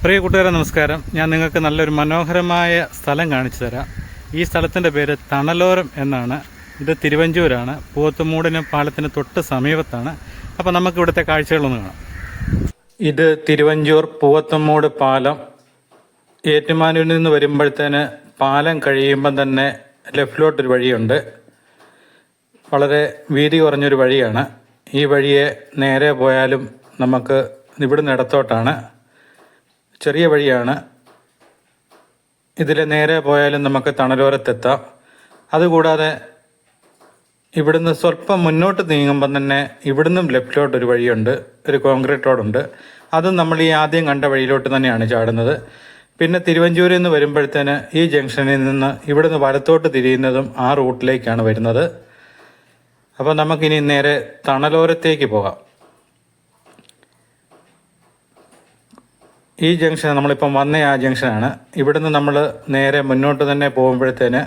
പ്രിയ കൂട്ടുകാരെ നമസ്കാരം. ഞാൻ നിങ്ങൾക്ക് നല്ലൊരു മനോഹരമായ സ്ഥലം കാണിച്ചു തരാം. ഈ സ്ഥലത്തിൻ്റെ പേര് തണലോരം എന്നാണ്. ഇത് തിരുവഞ്ചൂരാണ്. പൂവത്തുമൂടിന് പാലത്തിന് തൊട്ട് സമീപത്താണ്. അപ്പോൾ നമുക്ക് ഇവിടുത്തെ കാഴ്ചകളൊന്ന് കാണാം. ഇത് തിരുവഞ്ചൂർ പൂവത്തുമൂട് പാലം. ഏറ്റുമാനൂരിൽ നിന്ന് വരുമ്പോഴത്തേന് പാലം കഴിയുമ്പം തന്നെ ലെഫ്റ്റിലോട്ടൊരു വഴിയുണ്ട്. വളരെ വീതി കുറഞ്ഞൊരു വഴിയാണ്. ഈ വഴിയെ നേരെ പോയാലും നമുക്ക് ഇവിടുന്ന് ഇടത്തോട്ടാണ്. ചെറിയ വഴിയാണ്. ഇതിൽ നേരെ പോയാലും നമുക്ക് തണലോരത്തെത്താം. അതുകൂടാതെ ഇവിടുന്ന് സ്വല്പം മുന്നോട്ട് നീങ്ങുമ്പം തന്നെ ഇവിടുന്നും ലെഫ്റ്റിലോട്ടൊരു വഴിയുണ്ട്. ഒരു കോൺക്രീറ്റ് റോഡുണ്ട്. അതും നമ്മൾ ഈ ആദ്യം കണ്ട വഴിയിലോട്ട് തന്നെയാണ് ചാടുന്നത്. പിന്നെ തിരുവഞ്ചൂരിൽ നിന്ന് വരുമ്പോഴത്തേന് ഈ ജംഗ്ഷനിൽ നിന്ന് ഇവിടുന്ന് വലത്തോട്ട് തിരിയുന്നതും ആ റൂട്ടിലേക്കാണ് വരുന്നത്. അപ്പോൾ നമുക്കിനി നേരെ തണലോരത്തേക്ക് പോകാം. ഈ ജംഗ്ഷൻ നമ്മളിപ്പം വന്ന ആ ജംഗ്ഷനാണ്. ഇവിടുന്ന് നമ്മൾ നേരെ മുന്നോട്ട് തന്നെ പോകുമ്പോഴത്തേന്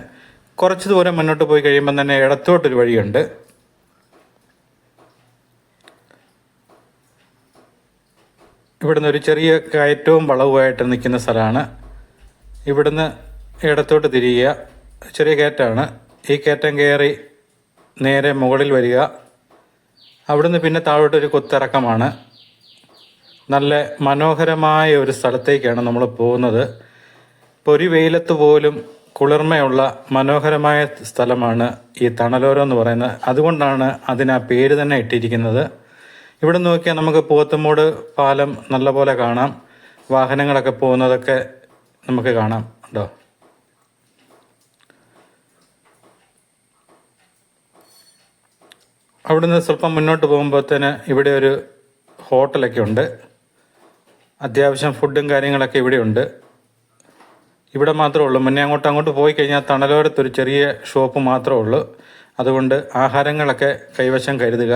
കുറച്ച് ദൂരം മുന്നോട്ട് പോയി കഴിയുമ്പം തന്നെ ഇടത്തോട്ടൊരു വഴിയുണ്ട്. ഇവിടുന്ന് ഒരു ചെറിയ കയറ്റവും വളവുമായിട്ട് നിൽക്കുന്ന സ്ഥലമാണ്. ഇവിടുന്ന് ഇടത്തോട്ട് തിരിയുക. ചെറിയ കയറ്റമാണ്. ഈ കയറ്റം കയറി നേരെ മുകളിൽ വരിക. അവിടുന്ന് പിന്നെ താഴോട്ടൊരു കൊത്തിറക്കമാണ്. നല്ല മനോഹരമായ ഒരു സ്ഥലത്തേക്കാണ് നമ്മൾ പോകുന്നത്. പൊരി വെയിലത്ത് പോലും കുളിർമയുള്ള മനോഹരമായ സ്ഥലമാണ് ഈ തണലോരം എന്ന് പറയുന്നത്. അതുകൊണ്ടാണ് അതിന് ആ പേര് തന്നെ ഇട്ടിരിക്കുന്നത്. ഇവിടെ നോക്കിയാൽ നമുക്ക് പൂവത്തുമൂട് പാലം നല്ലപോലെ കാണാം. വാഹനങ്ങളൊക്കെ പോകുന്നതൊക്കെ നമുക്ക് കാണാം കേട്ടോ. അവിടുന്ന് സ്വല്പം മുന്നോട്ട് പോകുമ്പോഴത്തേന് ഇവിടെ ഒരു ഹോട്ടലൊക്കെ ഉണ്ട്. അത്യാവശ്യം ഫുഡും കാര്യങ്ങളൊക്കെ ഇവിടെ ഉണ്ട്. ഇവിടെ മാത്രമേ ഉള്ളൂ. മുന്നേ അങ്ങോട്ട് പോയി കഴിഞ്ഞാൽ തണലോരത്തൊരു ചെറിയ ഷോപ്പ് മാത്രമേ ഉള്ളൂ. അതുകൊണ്ട് ആഹാരങ്ങളൊക്കെ കൈവശം കരുതുക.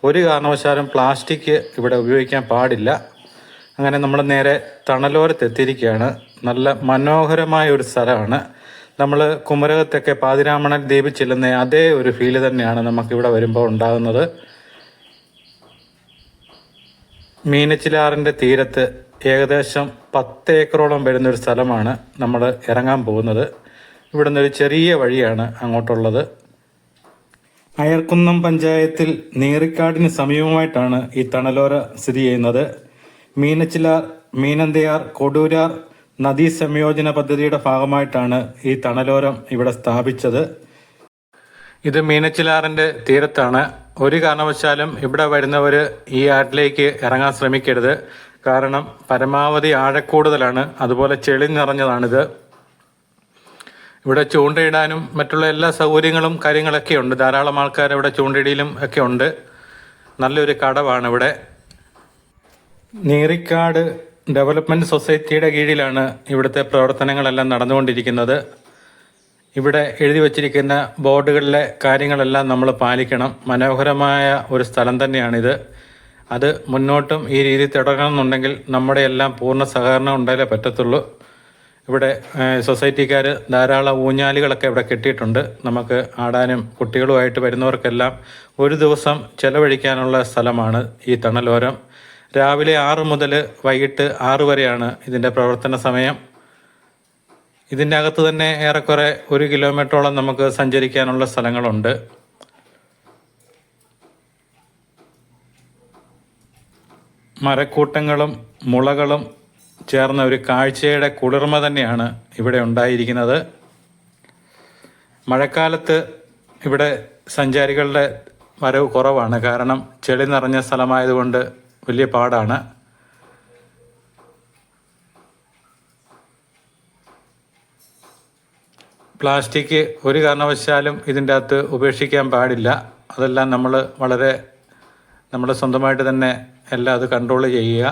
ഒരു കാരണവശാലും പ്ലാസ്റ്റിക് ഇവിടെ ഉപയോഗിക്കാൻ പാടില്ല. അങ്ങനെ നമ്മൾ നേരെ തണലോരത്തെത്തിയിരിക്കുകയാണ്. നല്ല മനോഹരമായ ഒരു സ്ഥലമാണ്. നമ്മൾ കുമരകത്തൊക്കെ പാതിരാമണൽ ദ്വീപിൽ ചെല്ലുന്ന അതേ ഒരു ഫീല് തന്നെയാണ് നമുക്കിവിടെ വരുമ്പോൾ ഉണ്ടാകുന്നത്. മീനച്ചിലാറിൻ്റെ തീരത്ത് ഏകദേശം 10 ഏക്കറോളം വരുന്നൊരു സ്ഥലമാണ് നമ്മൾ ഇറങ്ങാൻ പോകുന്നത്. ഇവിടുന്ന് ഒരു ചെറിയ വഴിയാണ് അങ്ങോട്ടുള്ളത്. അയർക്കുന്നം പഞ്ചായത്തിൽ നീറിക്കാടിന് സമീപമായിട്ടാണ് ഈ തണലോര സ്ഥിതി ചെയ്യുന്നത്. മീനച്ചിലാർ, മീനന്തയാർ, കൊടൂരാർ നദീ സംയോജന പദ്ധതിയുടെ ഭാഗമായിട്ടാണ് ഈ തണലോരം ഇവിടെ സ്ഥാപിച്ചത്. ഇത് മീനച്ചിലാറിൻ്റെ തീരത്താണ്. ഒരു കാരണവശാലും ഇവിടെ വരുന്നവർ ഈ ആറ്റിലേക്ക് ഇറങ്ങാൻ ശ്രമിക്കരുത്. കാരണം പരമാവധി ആഴക്കൂടുതലാണ്. അതുപോലെ ചെളി നിറഞ്ഞതാണിത്. ഇവിടെ ചൂണ്ടയിടാനും മറ്റുള്ള എല്ലാ സൗകര്യങ്ങളും കാര്യങ്ങളൊക്കെ ഉണ്ട്. ധാരാളം ആൾക്കാർ ഇവിടെ ചൂണ്ടയിടയിലും ഒക്കെ ഉണ്ട്. നല്ലൊരു കടവാണ് ഇവിടെ. നീറിക്കാട് ഡെവലപ്മെൻറ്റ് സൊസൈറ്റിയുടെ കീഴിലാണ് ഇവിടുത്തെ പ്രവർത്തനങ്ങളെല്ലാം നടന്നുകൊണ്ടിരിക്കുന്നത്. ഇവിടെ എഴുതി വച്ചിരിക്കുന്ന ബോർഡുകളിലെ കാര്യങ്ങളെല്ലാം നമ്മൾ പാലിക്കണം. മനോഹരമായ ഒരു സ്ഥലം തന്നെയാണിത്. അത് മുന്നോട്ടും ഈ രീതി തുടരണമെന്നുണ്ടെങ്കിൽ നമ്മുടെ എല്ലാം പൂർണ്ണ സഹകരണം ഉണ്ടായാലേ പറ്റത്തുള്ളൂ. ഇവിടെ സൊസൈറ്റിക്കാർ ധാരാളം ഊഞ്ഞാലുകളൊക്കെ ഇവിടെ കെട്ടിയിട്ടുണ്ട്. നമുക്ക് ആടാനും കുട്ടികളുമായിട്ട് വരുന്നവർക്കെല്ലാം ഒരു ദിവസം ചെലവഴിക്കാനുള്ള സ്ഥലമാണ് ഈ തണലോരം. രാവിലെ 6 മുതൽ വൈകിട്ട് 6 വരെയാണ് ഇതിൻ്റെ പ്രവർത്തന സമയം. ഇതിൻ്റെ അകത്ത് തന്നെ ഏറെക്കുറെ 1 കിലോമീറ്ററോളം നമുക്ക് സഞ്ചരിക്കാനുള്ള സ്ഥലങ്ങളുണ്ട്. മരക്കൂട്ടങ്ങളും മുളകളും ചേർന്ന ഒരു കാഴ്ചയുടെ കുളിർമ തന്നെയാണ് ഇവിടെ ഉണ്ടായിരിക്കുന്നത്. മഴക്കാലത്ത് ഇവിടെ സഞ്ചാരികളുടെ വരവ് കുറവാണ്. കാരണം ചെളി നിറഞ്ഞ സ്ഥലമായതുകൊണ്ട് വലിയ പാടാണ്. പ്ലാസ്റ്റിക് ഒരു കാരണവശാലും ഇതിൻ്റെ അകത്ത് ഉപേക്ഷിക്കാൻ പാടില്ല. അതെല്ലാം നമ്മൾ സ്വന്തമായിട്ട് തന്നെ എല്ലാം അത് കൺട്രോൾ ചെയ്യുക.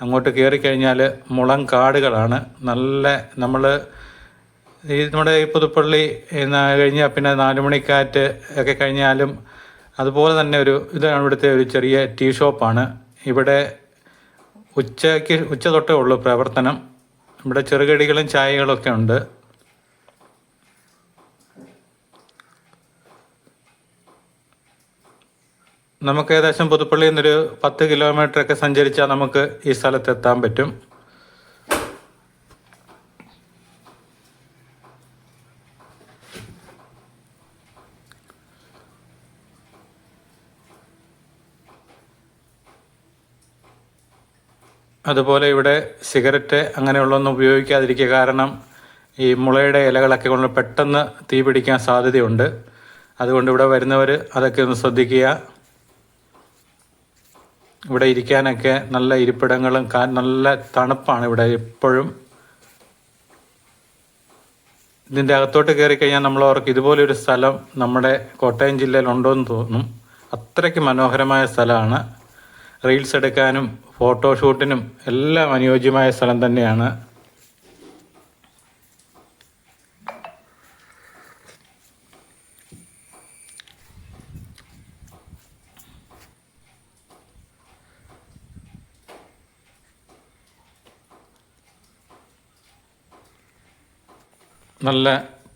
അങ്ങോട്ട് കയറിക്കഴിഞ്ഞാൽ മുളം കാടുകളാണ്. നമ്മുടെ ഈ പുതുപ്പള്ളി കഴിഞ്ഞാൽ പിന്നെ 4 മണിക്കാറ്റ് ഒക്കെ കഴിഞ്ഞാലും അതുപോലെ തന്നെ ഇതാണ് ഇവിടുത്തെ ഒരു ചെറിയ ടീ ഷോപ്പാണ്. ഇവിടെ ഉച്ച തൊട്ടേ ഉള്ളൂ പ്രവർത്തനം. ഇവിടെ ചെറുകടികളും ചായകളും ഒക്കെ ഉണ്ട്. നമുക്ക് ഏകദേശം പുതുപ്പള്ളിയിൽ നിന്നൊരു 10 കിലോമീറ്ററൊക്കെ സഞ്ചരിച്ചാൽ നമുക്ക് ഈ സ്ഥലത്തെത്താൻ പറ്റും. അതുപോലെ ഇവിടെ സിഗരറ്റ് അങ്ങനെയുള്ളതൊന്നും ഉപയോഗിക്കാതിരിക്കുക. കാരണം ഈ മുളയുടെ ഇലകളൊക്കെ കൊണ്ട് പെട്ടെന്ന് തീ പിടിക്കാൻ സാധ്യതയുണ്ട്. അതുകൊണ്ട് ഇവിടെ വരുന്നവർ അതൊക്കെ ഒന്ന് ശ്രദ്ധിക്കുക. ഇവിടെ ഇരിക്കാനൊക്കെ നല്ല ഇരിപ്പിടങ്ങളും നല്ല തണുപ്പാണ് ഇവിടെ എപ്പോഴും. ഇതിൻ്റെ അകത്തോട്ട് കയറി കഴിഞ്ഞാൽ നമ്മൾ ഓർക്കും ഇതുപോലൊരു സ്ഥലം നമ്മുടെ കോട്ടയം ജില്ലയിൽ ഉണ്ടോയെന്ന് തോന്നും. അത്രയ്ക്ക് മനോഹരമായ സ്ഥലമാണ്. റീൽസ് എടുക്കാനും ഫോട്ടോഷൂട്ടിനും എല്ലാം അനുയോജ്യമായ സ്ഥലം തന്നെയാണ്. നല്ല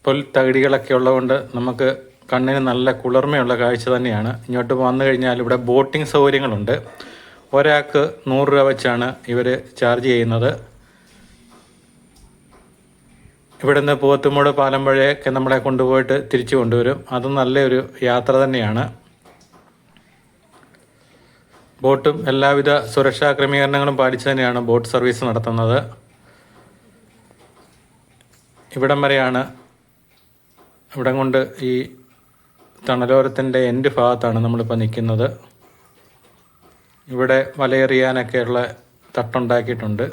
പുൽത്തകിടികളൊക്കെ ഉള്ളതുകൊണ്ട് നമുക്ക് കണ്ണിന് നല്ല കുളിർമയുള്ള കാഴ്ച തന്നെയാണ്. ഇങ്ങോട്ട് വന്നു കഴിഞ്ഞാൽ ഇവിടെ ബോട്ടിംഗ് സൗകര്യങ്ങളുണ്ട്. ഒരാൾക്ക് 100 രൂപ വെച്ചാണ് ഇവർ ചാർജ് ചെയ്യുന്നത്. ഇവിടുന്ന് പോത്തുമൂട് പാലം വഴിയൊക്കെ നമ്മളെ കൊണ്ടുപോയിട്ട് തിരിച്ചു കൊണ്ടുവരും. അത് നല്ലൊരു യാത്ര തന്നെയാണ്. ബോട്ടും എല്ലാവിധ സുരക്ഷാ ക്രമീകരണങ്ങളും പാലിച്ചു തന്നെയാണ് ബോട്ട് സർവീസ് നടത്തുന്നത്. ഇവിടം വരെയാണ്. ഇവിടം കൊണ്ട് ഈ തണലോരത്തിൻ്റെ എൻഡ് ഭാഗത്താണ് നമ്മളിപ്പോൾ നിൽക്കുന്നത്. ഇവിടെ വലയെറിയാനൊക്കെയുള്ള തട്ടുണ്ടാക്കിയിട്ടുണ്ട്.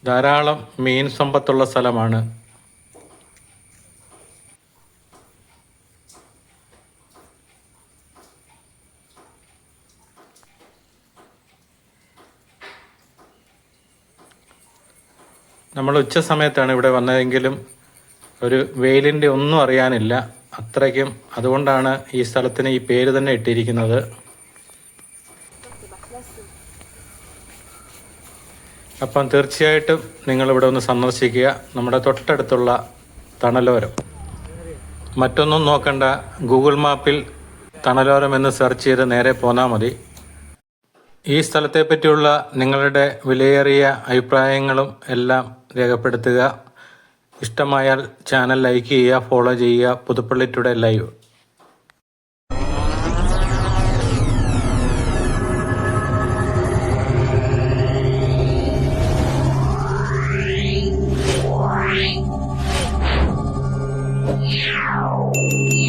ധാരാളം മീൻ സമ്പത്തുള്ള സ്ഥലമാണ്. നമ്മൾ ഉച്ച സമയത്താണ് ഇവിടെ വന്നതെങ്കിലും ഒരു വെയിലിൻ്റെ ഒന്നും അറിയാനില്ല അത്രയ്ക്കും. അതുകൊണ്ടാണ് ഈ സ്ഥലത്തിന് ഈ പേര് തന്നെ ഇട്ടിരിക്കുന്നത്. അപ്പം തീർച്ചയായിട്ടും നിങ്ങളിവിടെ ഒന്ന് സന്ദർശിക്കുക. നമ്മുടെ തൊട്ടടുത്തുള്ള തണലോരം. മറ്റൊന്നും നോക്കണ്ട, ഗൂഗിൾ മാപ്പിൽ തണലോരം എന്ന് സെർച്ച് ചെയ്ത് നേരെ പോന്നാൽ മതി. ഈ സ്ഥലത്തെ പറ്റിയുള്ള നിങ്ങളുടെ വിലയേറിയ അഭിപ്രായങ്ങളും എല്ലാം രേഖപ്പെടുത്തുക. ഇഷ്ടമായാൽ ചാനൽ ലൈക്ക് ചെയ്യുക, ഫോളോ ചെയ്യുക. Puthuppally today live. Yeah.